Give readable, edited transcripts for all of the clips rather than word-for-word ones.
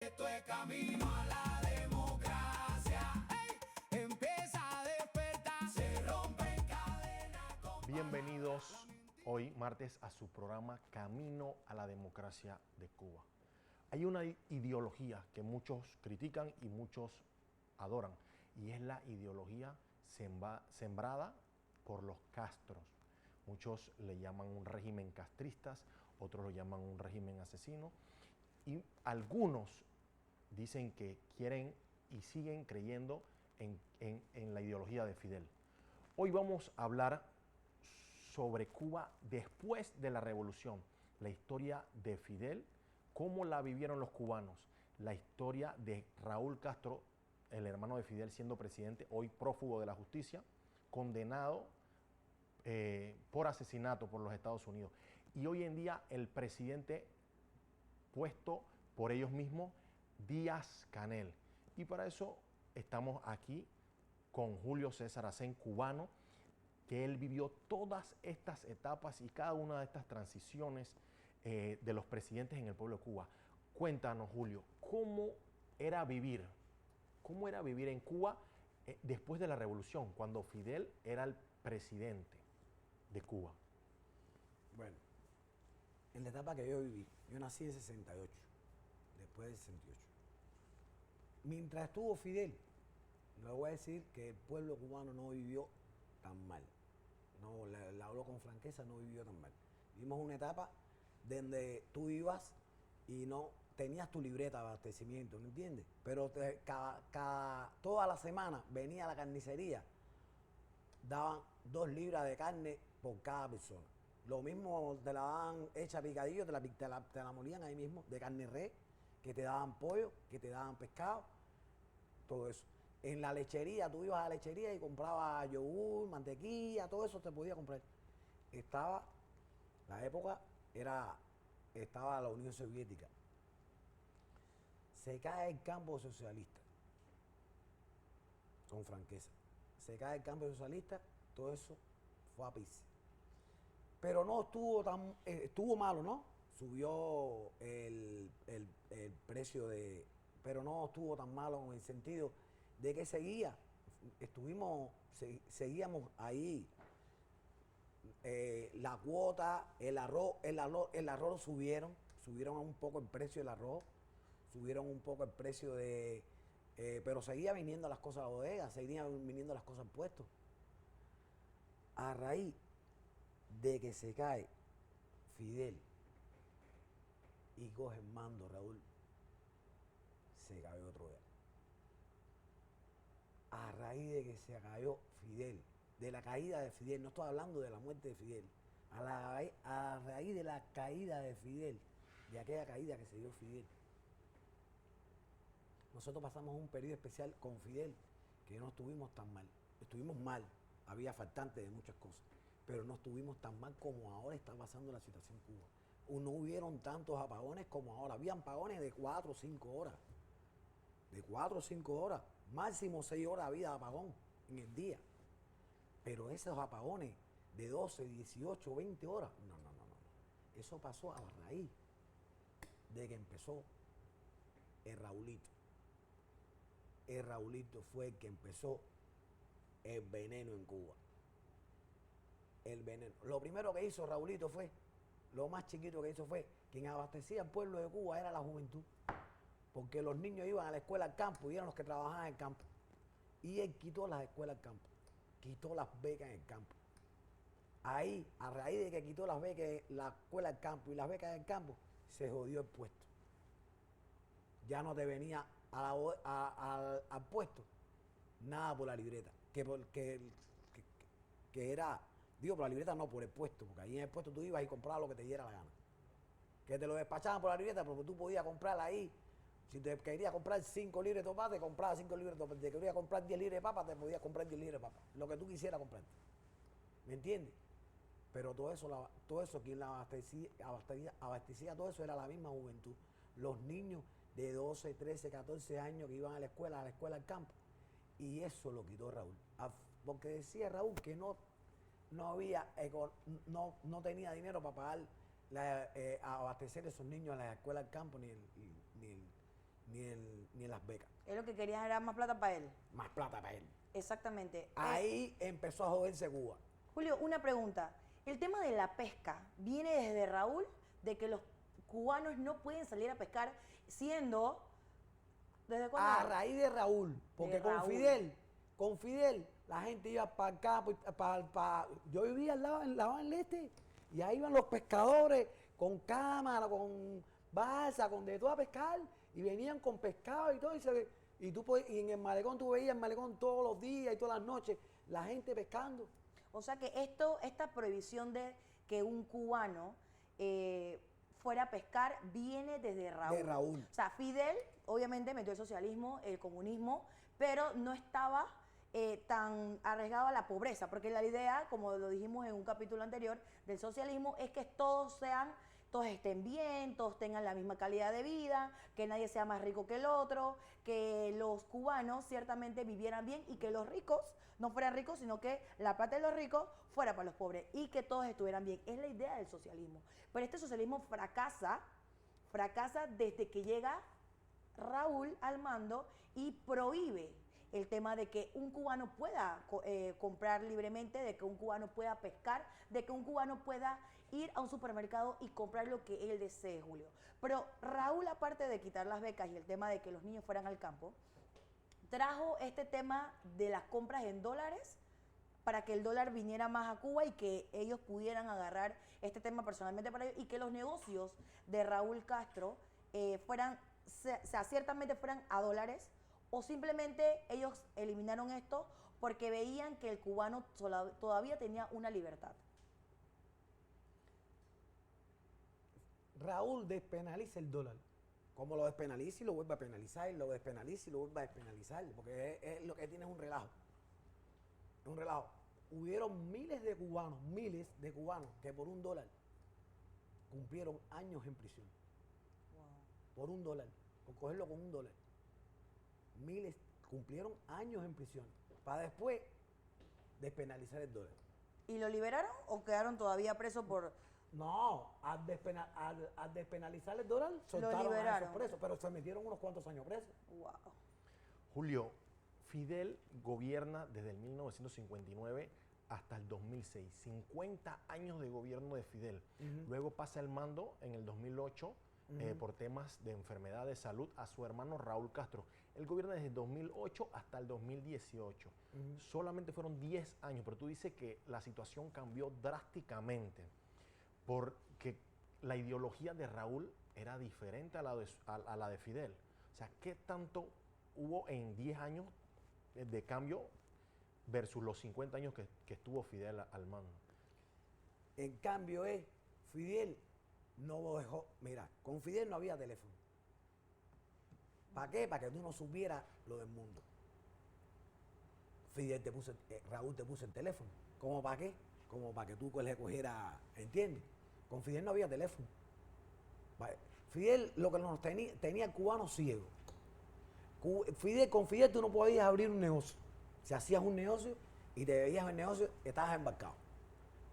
Esto es camino a la democracia. ¡Ey! Empieza a despertar. Se rompen cadenas. Bienvenidos hoy, martes, a su programa Camino a la Democracia de Cuba. Hay una ideología que muchos critican y muchos adoran, y es la ideología sembrada por los Castros. Muchos le llaman un régimen castristas, otros lo llaman un régimen asesino, y algunos dicen que quieren y siguen creyendo en la ideología de Fidel. Hoy vamos a hablar sobre Cuba después de la revolución, la historia de Fidel, cómo la vivieron los cubanos, la historia de Raúl Castro, el hermano de Fidel, siendo presidente, hoy prófugo de la justicia, condenado por asesinato por los Estados Unidos. Y hoy en día el presidente puesto por ellos mismos, Díaz-Canel. Y para eso estamos aquí con Julio César Acén, cubano, que él vivió todas estas etapas y cada una de estas transiciones de los presidentes en el pueblo de Cuba. Cuéntanos, Julio, ¿cómo era vivir en Cuba después de la revolución, cuando Fidel era el presidente de Cuba? Bueno, en la etapa que yo viví, yo nací en 68, después del 68. Mientras estuvo Fidel, le voy a decir que el pueblo cubano no vivió tan mal. No, le hablo con franqueza, no vivió tan mal. Vivimos una etapa donde tú ibas y no tenías tu libreta de abastecimiento, ¿me entiendes? Pero toda la semana venía a la carnicería, daban 2 libras de carne por cada persona. Lo mismo te la daban hecha picadillo, te la molían ahí mismo, de carne res, que te daban pollo, que te daban pescado, todo eso. En la lechería, tú ibas a la lechería y comprabas yogur, mantequilla, todo eso te podía comprar. La época estaba la Unión Soviética. Se cae el campo socialista, con franqueza. Se cae el campo socialista, todo eso fue a piso. Pero no estuvo malo, ¿no? Subió el precio pero no estuvo tan malo en el sentido de que seguíamos ahí. La cuota, el arroz lo subieron un poco el precio del arroz, subieron un poco el precio pero seguía viniendo las cosas a la bodega, seguían viniendo las cosas al puesto. A raíz de que se cae Fidel y coge el mando Raúl, se cayó otro día. A raíz de que se cayó Fidel, de la caída de Fidel, no estoy hablando de la muerte de Fidel, a raíz de la caída de Fidel, de aquella caída que se dio Fidel, nosotros pasamos un periodo especial con Fidel que no estuvimos tan mal. Estuvimos mal, había faltante de muchas cosas, pero no estuvimos tan mal como ahora está pasando la situación en Cuba. No hubieron tantos apagones como ahora. Habían apagones de 4 o 5 horas. De 4 o 5 horas. Máximo 6 horas había apagón en el día. Pero esos apagones de 12, 18, 20 horas, no. Eso pasó a raíz de que empezó el Raulito. El Raulito fue el que empezó el veneno en Cuba. El veneno. Lo primero que hizo Raulito lo más chiquito que hizo fue, quien abastecía al pueblo de Cuba era la juventud. Porque los niños iban a la escuela al campo y eran los que trabajaban en el campo. Y él quitó las escuelas al campo, quitó las becas en el campo. Ahí, a raíz de que quitó las becas, la escuela al campo y las becas en el campo, se jodió el puesto. Ya no te venía al puesto nada por la libreta. Que era, digo por la libreta no, por el puesto, porque ahí en el puesto tú ibas y comprabas lo que te diera la gana. Que te lo despachaban por la libreta porque tú podías comprar ahí. Si te querías comprar 5 libras de tomate, te comprabas 5 libras de tomate. Si te querías comprar 10 libras de papa, te podías comprar 10 libras de papa. Lo que tú quisieras comprarte. ¿Me entiendes? Pero todo eso quien la abastecía todo eso era la misma juventud. Los niños de 12, 13, 14 años que iban a la escuela al campo. Y eso lo quitó Raúl. Porque decía Raúl que no tenía dinero para pagar, abastecer a esos niños a la escuela al campo, ni ni en las becas. Él lo que quería era más plata para él. Más plata para él. Exactamente. Ahí empezó a joderse Cuba. Julio, una pregunta. El tema de la pesca viene desde Raúl, de que los cubanos no pueden salir a pescar, siendo... ¿Desde cuándo? A raíz de Raúl, porque De Raúl. con Fidel, la gente iba para acá, yo vivía al lado, en la Habana del Este, y ahí iban los pescadores con cámara, con balsa, con de todo a pescar, y venían con pescado y todo, y en el malecón tú veías el malecón todos los días y todas las noches, la gente pescando. O sea que esta prohibición de que un cubano fuera a pescar viene desde Raúl. De Raúl. O sea, Fidel obviamente metió el socialismo, el comunismo, pero no estaba tan arriesgado a la pobreza, porque la idea, como lo dijimos en un capítulo anterior, del socialismo es que todos estén bien, todos tengan la misma calidad de vida, que nadie sea más rico que el otro, que los cubanos ciertamente vivieran bien y que los ricos no fueran ricos, sino que la plata de los ricos fuera para los pobres y que todos estuvieran bien. Es la idea del socialismo. Pero este socialismo fracasa desde que llega Raúl al mando y prohíbe el tema de que un cubano pueda comprar libremente, de que un cubano pueda pescar, de que un cubano pueda ir a un supermercado y comprar lo que él desee, Julio. Pero Raúl, aparte de quitar las becas y el tema de que los niños fueran al campo, trajo este tema de las compras en dólares para que el dólar viniera más a Cuba y que ellos pudieran agarrar este tema personalmente para ellos y que los negocios de Raúl Castro ciertamente fueran a dólares, o simplemente ellos eliminaron esto porque veían que el cubano todavía tenía una libertad. Raúl despenaliza el dólar. Como lo despenaliza y lo vuelve a penalizar, y lo despenaliza y lo vuelve a despenalizar, porque es lo que tiene es un relajo. Es un relajo. Hubieron miles de cubanos que por $1 cumplieron años en prisión. Por $1, por cogerlo con $1. Miles cumplieron años en prisión para después despenalizar el dólar. ¿Y lo liberaron o quedaron todavía presos por...? No, al despenalizar el dólar, soltaron a liberaron. esos presos, pero se metieron unos cuantos años presos. Wow. Julio, Fidel gobierna desde el 1959 hasta el 2006. 50 años de gobierno de Fidel. Luego pasa el mando en el 2008 por temas de enfermedad de salud a su hermano Raúl Castro. Él gobierna desde el 2008 hasta el 2018. Solamente fueron 10 años, pero tú dices que la situación cambió drásticamente porque la ideología de Raúl era diferente a la de Fidel. O sea, ¿qué tanto hubo en 10 años de cambio versus los 50 años que estuvo Fidel al mando? En cambio Fidel no lo dejó. Mira, con Fidel no había teléfono. ¿Para qué? Para que tú no supieras lo del mundo. Raúl te puso el teléfono. ¿Cómo para qué? Como para que tú le cogieras, ¿entiendes? Con Fidel no había teléfono. Fidel lo que nos tenía cubanos ciegos. Con Fidel tú no podías abrir un negocio. Si hacías un negocio y te veías el negocio, estabas embarcado.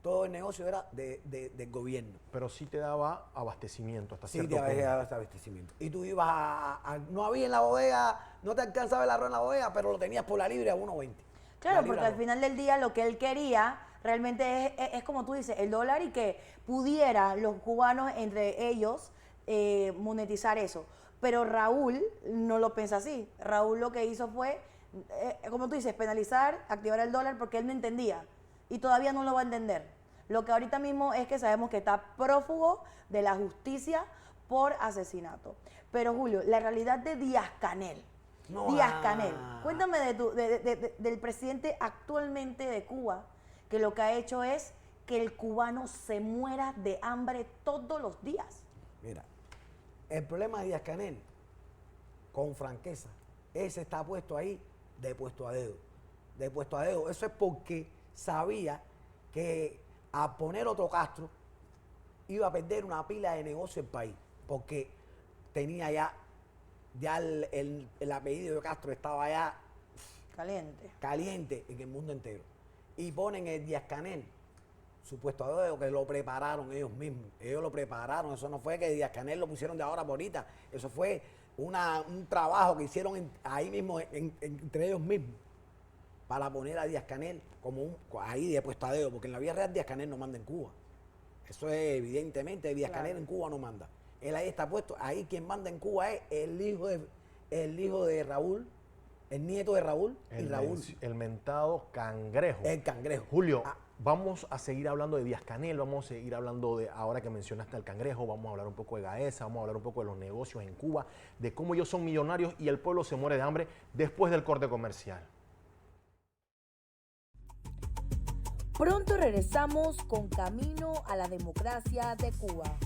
Todo el negocio era del gobierno. Pero sí te daba abastecimiento hasta Sí, cierto te punto. daba abastecimiento. Y tú ibas no había en la bodega, no te alcanzaba el arroz en la bodega, pero lo tenías por la libre a 1.20. Claro, porque al final del día lo que él quería realmente es como tú dices, el dólar, y que pudiera los cubanos entre ellos monetizar eso. Pero Raúl no lo piensa así. Raúl lo que hizo fue, como tú dices, penalizar, activar el dólar porque él no entendía y todavía no lo va a entender. Lo que ahorita mismo es que sabemos que está prófugo de la justicia por asesinato. Pero Julio, la realidad de Díaz-Canel. Díaz-Canel, cuéntame del presidente actualmente de Cuba, que lo que ha hecho es que el cubano se muera de hambre todos los días. Mira, el problema de Díaz-Canel, con franqueza, ese está puesto ahí de puesto a dedo. De puesto a dedo. Eso es porque sabía que a poner otro Castro iba a perder una pila de negocio el país. Porque tenía ya el apellido de Castro estaba ya Caliente. caliente en el mundo entero. Y ponen el Díaz-Canel supuesto Adeo, que lo prepararon ellos mismos. Ellos lo prepararon. Eso no fue que Díaz-Canel lo pusieron de ahora por ahorita. Eso fue un trabajo que hicieron ahí mismo, entre ellos mismos, para poner a Díaz-Canel como ahí de puesto Adeo, porque en la vida real Díaz-Canel no manda en Cuba. Eso es evidentemente, Díaz-Canel en Cuba no manda. Él ahí está puesto. Ahí quien manda en Cuba es el hijo de Raúl, el nieto de Raúl y Raúl. El mentado Cangrejo. El Cangrejo. Julio, vamos a seguir hablando de Díaz-Canel, vamos a seguir hablando de, ahora que mencionaste al Cangrejo, vamos a hablar un poco de Gaesa, vamos a hablar un poco de los negocios en Cuba, de cómo ellos son millonarios y el pueblo se muere de hambre después del corte comercial. Pronto regresamos con Camino a la Democracia de Cuba.